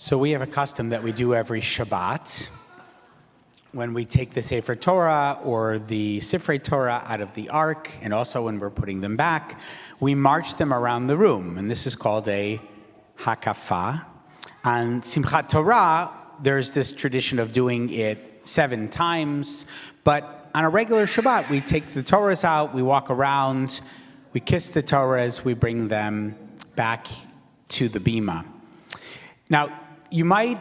So we have a custom that we do every Shabbat when we take the Sefer Torah or the Sifrei Torah out of the Ark, and also when we're putting them back, we march them around the room, and this is called a Hakafah. On Simchat Torah, there's this tradition of doing it 7 times, but on a regular Shabbat, we take the Torahs out, we walk around, we kiss the Torahs, we bring them back to the Bima. Now, you might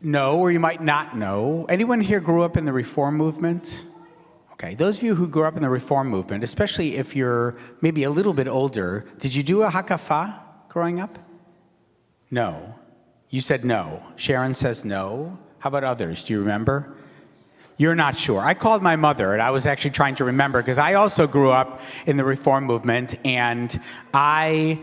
know or you might not know, anyone here grew up in the Reform movement? Okay, those of you who grew up in the Reform movement, especially if you're maybe a little bit older, did you do a Hakafah growing up? No. You said no. Sharon says no. How about others? Do you remember? You're not sure. I called my mother, and I was actually trying to remember, because I also grew up in the Reform movement, and I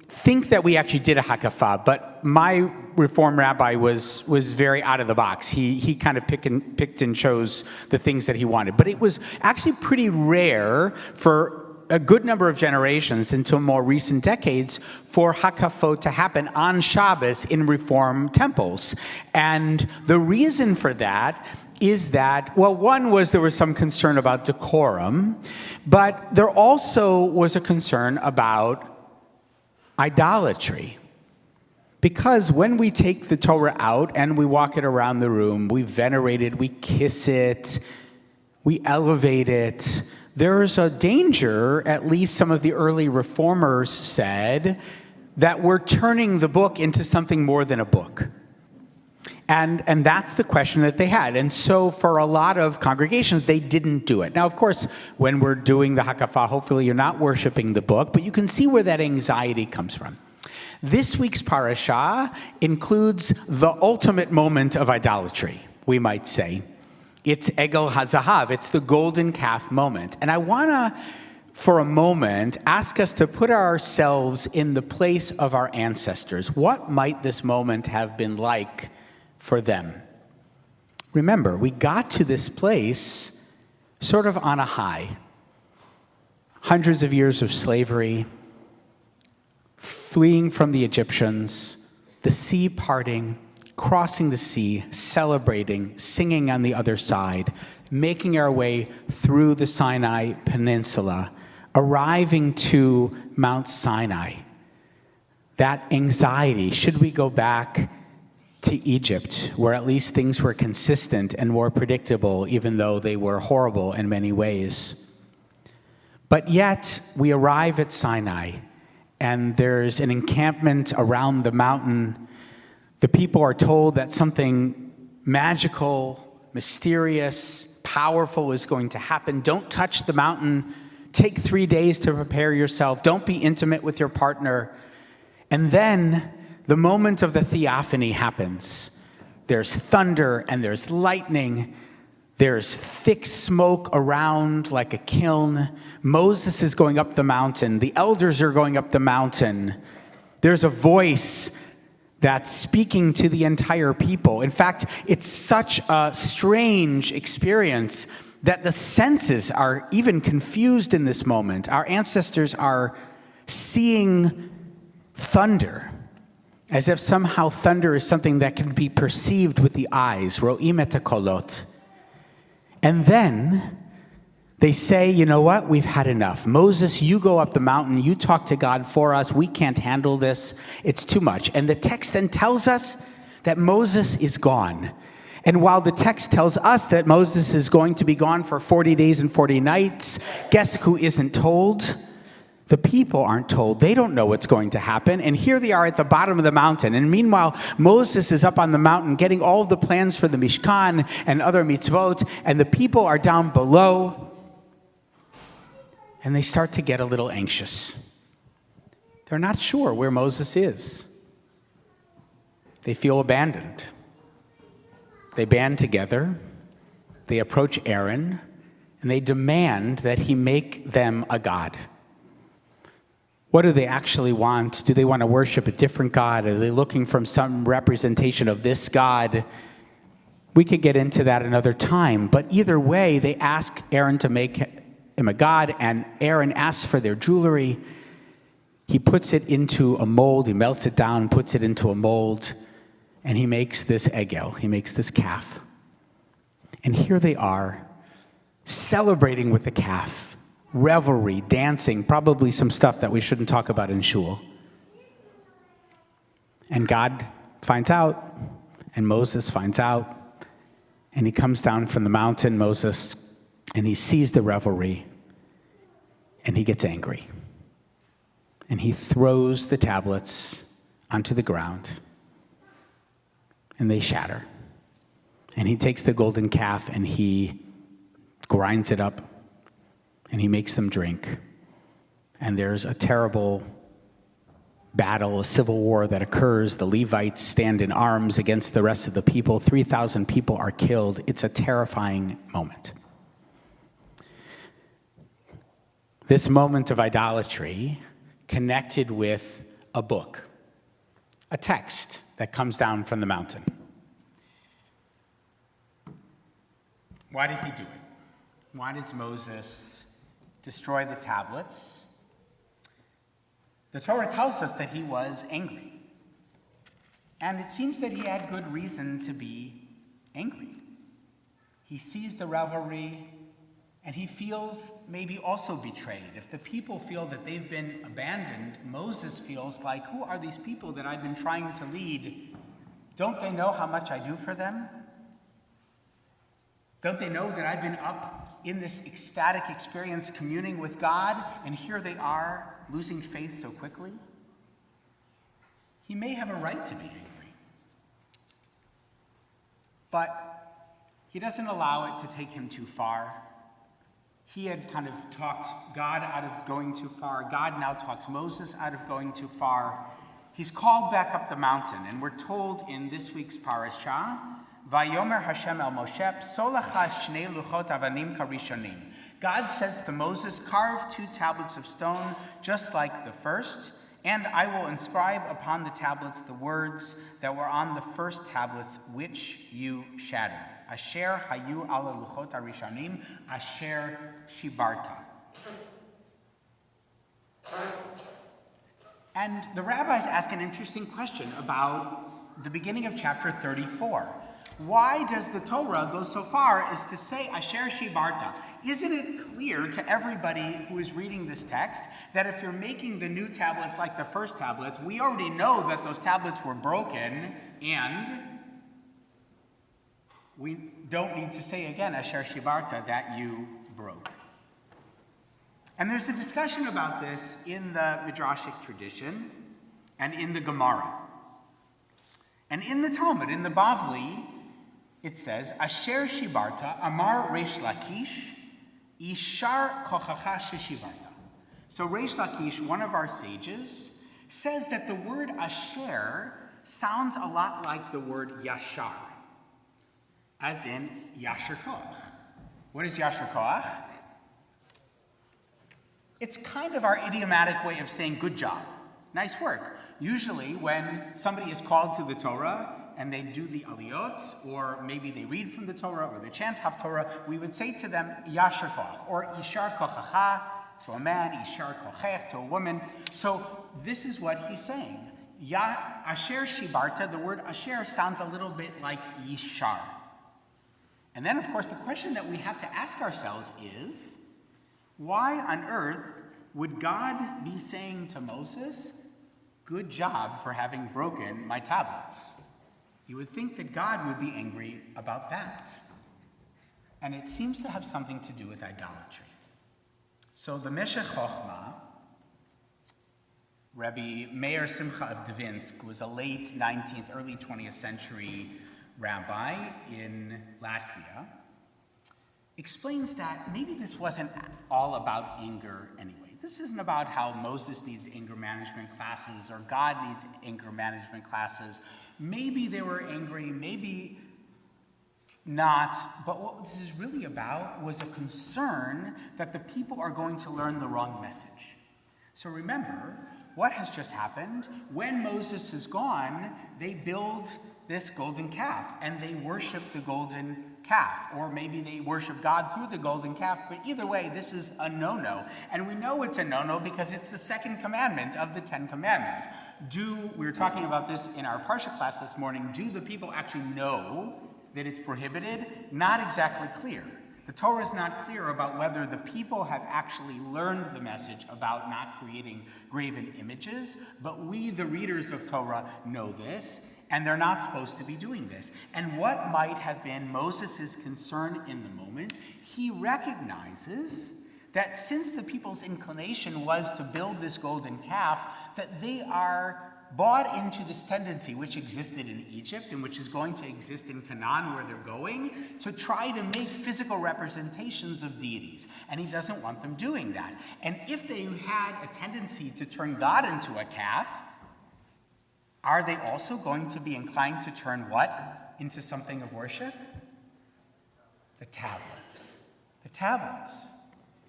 think that we actually did a Hakafah, but my Reform rabbi was very out of the box. He kind of picked and chose the things that he wanted. But it was actually pretty rare for a good number of generations until more recent decades for Hakafot to happen on Shabbos in Reform temples. And the reason for that is that, well, one was there was some concern about decorum, but there also was a concern about idolatry. Because when we take the Torah out and we walk it around the room, we venerate it, we kiss it, we elevate it, there's a danger, at least some of the early reformers said, that we're turning the book into something more than a book. And that's the question that they had. And so for a lot of congregations, they didn't do it. Now, of course, when we're doing the Hakafah, hopefully you're not worshiping the book, but you can see where that anxiety comes from. This week's parasha includes the ultimate moment of idolatry, we might say. It's Egel HaZahav, it's the golden calf moment. And I want to, for a moment, ask us to put ourselves in the place of our ancestors. What might this moment have been like for them? Remember, we got to this place sort of on a high. Hundreds of years of slavery, fleeing from the Egyptians, the sea parting, crossing the sea, celebrating, singing on the other side, making our way through the Sinai Peninsula, arriving to Mount Sinai. That anxiety, should we go back to Egypt, where at least things were consistent and more predictable, even though they were horrible in many ways? But yet, we arrive at Sinai, and there's an encampment around the mountain. The people are told that something magical, mysterious, powerful is going to happen. Don't touch the mountain. Take 3 days to prepare yourself. Don't be intimate with your partner. And then the moment of the theophany happens. There's thunder and there's lightning. There's thick smoke around like a kiln. Moses is going up the mountain. The elders are going up the mountain. There's a voice that's speaking to the entire people. In fact, it's such a strange experience that the senses are even confused in this moment. Our ancestors are seeing thunder, as if somehow thunder is something that can be perceived with the eyes. Ro'im et hakolot. And then they say, you know what? We've had enough. Moses, you go up the mountain. You talk to God for us. We can't handle this. It's too much. And the text then tells us that Moses is gone. And while the text tells us that Moses is going to be gone for 40 days and 40 nights, guess who isn't told? The people aren't told. They don't know what's going to happen. And here they are at the bottom of the mountain. And meanwhile, Moses is up on the mountain getting all of the plans for the Mishkan and other mitzvot, and the people are down below. And they start to get a little anxious. They're not sure where Moses is. They feel abandoned. They band together. They approach Aaron, and they demand that he make them a god. What do they actually want? Do they want to worship a different God? Are they looking for some representation of this God? We could get into that another time. But either way, they ask Aaron to make him a god, and Aaron asks for their jewelry. He puts it into a mold. He melts it down, puts it into a mold. and he makes this egel, he makes this calf. And here they are, celebrating with the calf, revelry, dancing, probably some stuff that we shouldn't talk about in shul. And God finds out, and Moses finds out, and he comes down from the mountain, Moses, and he sees the revelry, and he gets angry. And he throws the tablets onto the ground, and they shatter. And he takes the golden calf, and he grinds it up, and he makes them drink. And there's a terrible battle, a civil war that occurs. The Levites stand in arms against the rest of the people. 3,000 people are killed. It's a terrifying moment. This moment of idolatry connected with a book, a text that comes down from the mountain. Why does he do it? Why does Moses destroy the tablets? The Torah tells us that he was angry. And it seems that he had good reason to be angry. He sees the revelry, and he feels maybe also betrayed. If the people feel that they've been abandoned, Moses feels like, who are these people that I've been trying to lead? Don't they know how much I do for them? Don't they know that I've been up in this ecstatic experience communing with God, and here they are losing faith so quickly? He may have a right to be angry, but he doesn't allow it to take him too far. He had kind of talked God out of going too far. God now talks Moses out of going too far. He's called back up the mountain, and we're told in this week's parasha, Vayomer Hashem el Moshe, Psolacha shnei luchot avanim karishonim. God says to Moses, carve 2 tablets of stone, just like the first, and I will inscribe upon the tablets the words that were on the first tablets, which you shattered. Asher hayu ala luchot arishonim, asher shibarta. And the rabbis ask an interesting question about the beginning of chapter 34. Why does the Torah go so far as to say asher shibarta? Isn't it clear to everybody who is reading this text that if you're making the new tablets like the first tablets, we already know that those tablets were broken, and we don't need to say again asher shibarta, that you broke. And there's a discussion about this in the Midrashic tradition and in the Gemara. And in the Talmud, in the Bavli, it says, Asher shibarta, Amar Reish Lakish, Ishar kochacha sheshibarta. So Reish Lakish, one of our sages, says that the word Asher sounds a lot like the word Yashar, as in Yasher Koach. What is Yasher Koach? It's kind of our idiomatic way of saying good job, nice work. Usually when somebody is called to the Torah and they do the aliyot, or maybe they read from the Torah or they chant Haftorah, we would say to them Yasher Koach, or Ishar Kochacha to a man, Ishar Kochech to a woman. So this is what he's saying. Asher Shibarta, the word Asher sounds a little bit like Yishar. And then, of course, the question that we have to ask ourselves is, why on earth would God be saying to Moses, good job for having broken my tablets? You would think that God would be angry about that. And it seems to have something to do with idolatry. So the Meshech Chochmah, Rabbi Meir Simcha of Dvinsk, was a late 19th, early 20th century rabbi in Latvia, explains that maybe this wasn't all about anger anyway. This isn't about how Moses needs anger management classes or God needs anger management classes. Maybe they were angry, maybe not, but what this is really about was a concern that the people are going to learn the wrong message. So remember, what has just happened? When Moses is gone, they build this golden calf and they worship the golden calf, or maybe they worship God through the golden calf, but either way, this is a no-no. And we know it's a no-no because it's the second commandment of the 10 commandments. We were talking about this in our Parsha class this morning, do the people actually know that it's prohibited? Not exactly clear. The Torah is not clear about whether the people have actually learned the message about not creating graven images, but we, the readers of Torah, know this, and they're not supposed to be doing this. And what might have been Moses' concern in the moment? He recognizes that since the people's inclination was to build this golden calf, that they are bought into this tendency which existed in Egypt and which is going to exist in Canaan where they're going, to try to make physical representations of deities. And he doesn't want them doing that. And if they had a tendency to turn God into a calf, are they also going to be inclined to turn what into something of worship? The tablets. The tablets.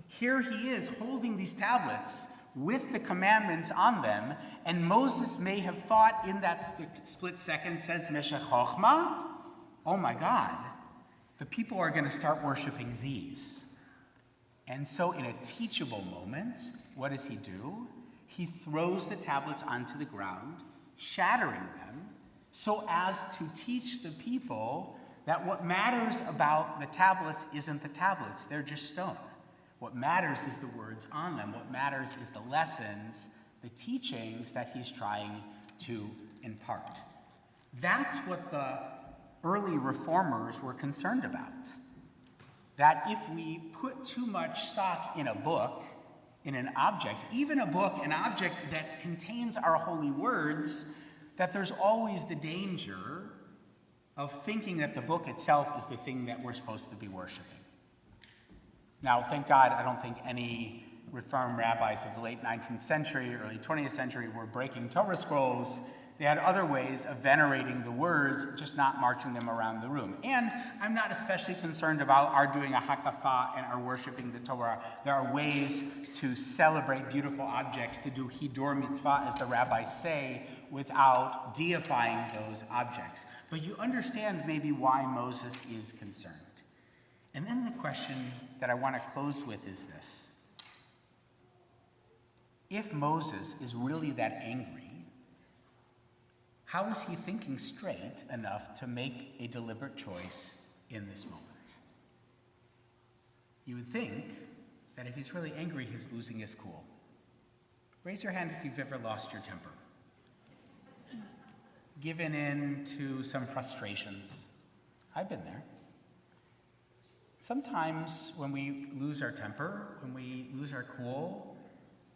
Here he is holding these tablets with the commandments on them, and Moses may have thought in that split second, says Meshech Chochma, oh my God, the people are going to start worshiping these. And so in a teachable moment, what does he do? He throws the tablets onto the ground, shattering them, so as to teach the people that what matters about the tablets isn't the tablets, they're just stone. What matters is the words on them. What matters is the lessons, the teachings that he's trying to impart. That's what the early reformers were concerned about. That if we put too much stock in a book, in an object, even a book, an object that contains our holy words, that there's always the danger of thinking that the book itself is the thing that we're supposed to be worshiping. Now, thank God, I don't think any Reformed rabbis of the late 19th century, early 20th century were breaking Torah scrolls. They had other ways of venerating the words, just not marching them around the room. And I'm not especially concerned about our doing a hakafa and our worshiping the Torah. There are ways to celebrate beautiful objects, to do hidur mitzvah, as the rabbis say, without deifying those objects. But you understand maybe why Moses is concerned. And then the question that I want to close with is this. If Moses is really that angry, how is he thinking straight enough to make a deliberate choice in this moment? You would think that if he's really angry, he's losing his cool. Raise your hand if you've ever lost your temper. Given in to some frustrations. I've been there. Sometimes when we lose our temper, when we lose our cool,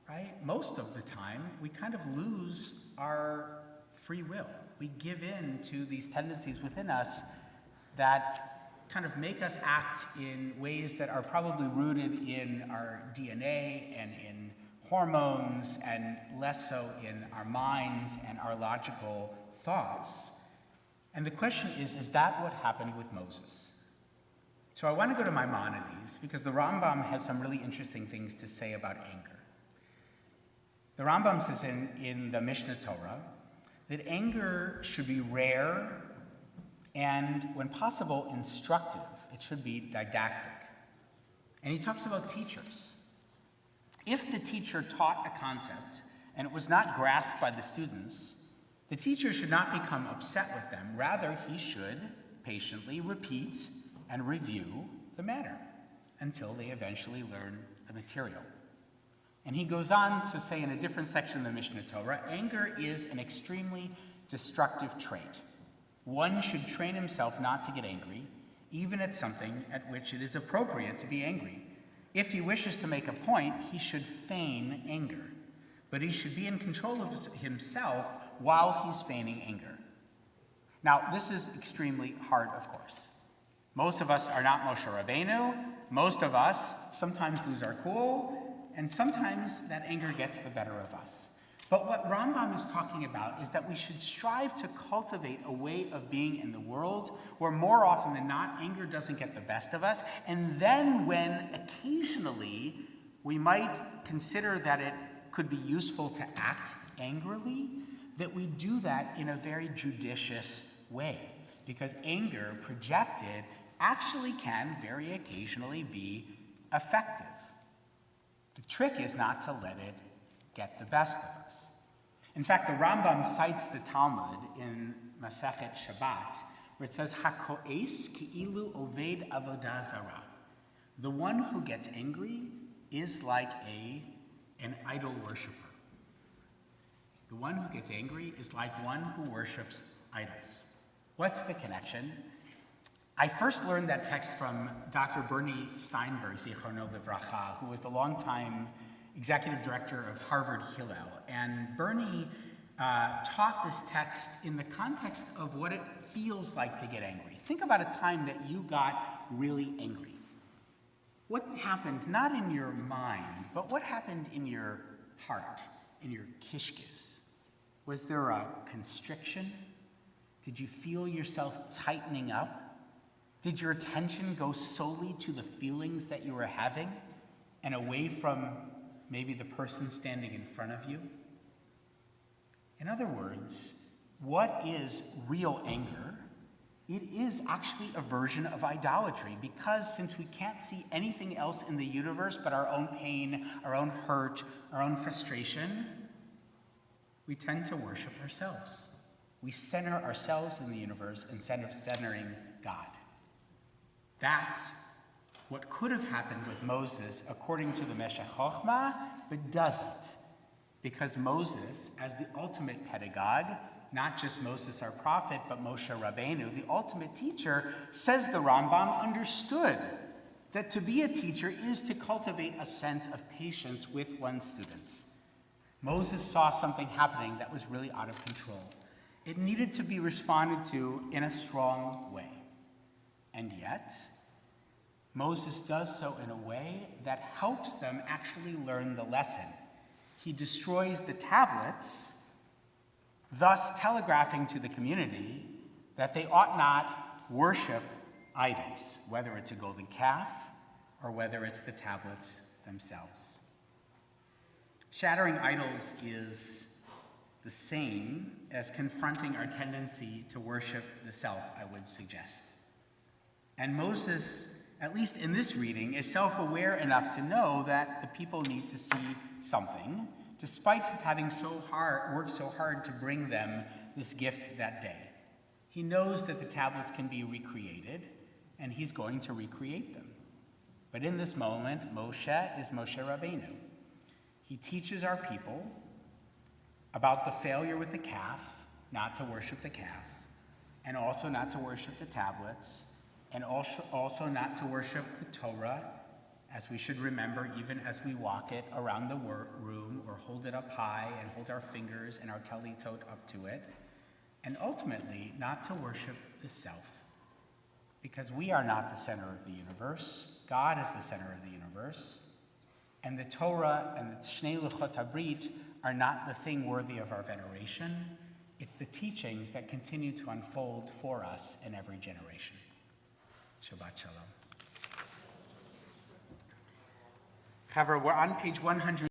right, most of the time, we kind of lose our free will. We give in to these tendencies within us that kind of make us act in ways that are probably rooted in our DNA and in hormones and less so in our minds and our logical thoughts. And the question is that what happened with Moses? So I want to go to Maimonides because the Rambam has some really interesting things to say about anger. The Rambam says in the Mishnah Torah that anger should be rare and, when possible, instructive. It should be didactic. And he talks about teachers. If the teacher taught a concept and it was not grasped by the students, the teacher should not become upset with them. Rather, he should patiently repeat and review the matter until they eventually learn the material. And he goes on to say in a different section of the Mishnah Torah, anger is an extremely destructive trait. One should train himself not to get angry, even at something at which it is appropriate to be angry. If he wishes to make a point, he should feign anger. But he should be in control of himself while he's feigning anger. Now, this is extremely hard, of course. Most of us are not Moshe Rabbeinu. Most of us sometimes lose our cool, and sometimes that anger gets the better of us. But what Rambam is talking about is that we should strive to cultivate a way of being in the world where more often than not, anger doesn't get the best of us. And then when occasionally we might consider that it could be useful to act angrily, that we do that in a very judicious way. Because anger projected actually can very occasionally be effective. The trick is not to let it get the best of us. In fact, the Rambam cites the Talmud in Masechet Shabbat, where it says, "Hako'es ki'ilu oved avodah zarah." The one who gets angry is like an idol worshiper. The one who gets angry is like one who worships idols. What's the connection? I first learned that text from Dr. Bernie Steinberg, Zichrono Livracha, who was the longtime executive director of Harvard Hillel. And Bernie taught this text in the context of what it feels like to get angry. Think about a time that you got really angry. What happened, not in your mind, but what happened in your heart, in your kishkis? Was there a constriction? Did you feel yourself tightening up? Did your attention go solely to the feelings that you were having and away from maybe the person standing in front of you? In other words, what is real anger? It is actually a version of idolatry, because since we can't see anything else in the universe but our own pain, our own hurt, our own frustration, we tend to worship ourselves. We center ourselves in the universe instead of centering God. That's what could have happened with Moses according to the Meshech Chochmah, but doesn't. Because Moses, as the ultimate pedagogue, not just Moses our prophet, but Moshe Rabbeinu, the ultimate teacher, says the Rambam, understood that to be a teacher is to cultivate a sense of patience with one's students. Moses saw something happening that was really out of control. It needed to be responded to in a strong way. And yet, Moses does so in a way that helps them actually learn the lesson. He destroys the tablets, thus telegraphing to the community that they ought not worship idols, whether it's a golden calf or whether it's the tablets themselves. Shattering idols is the same as confronting our tendency to worship the self, I would suggest. And Moses, at least in this reading, is self-aware enough to know that the people need to see something, despite his having worked so hard to bring them this gift that day. He knows that the tablets can be recreated, and he's going to recreate them. But in this moment, Moshe is Moshe Rabbeinu. He teaches our people about the failure with the calf, not to worship the calf, and also not to worship the tablets, and also not to worship the Torah, as we should remember even as we walk it around the room or hold it up high and hold our fingers and our talitot up to it, and ultimately not to worship the self, because we are not the center of the universe. God is the center of the universe, and the Torah and the Shnei Luchot HaBrit are not the thing worthy of our veneration. It's the teachings that continue to unfold for us in every generation. Shabbat Shalom. However, we're on page 100.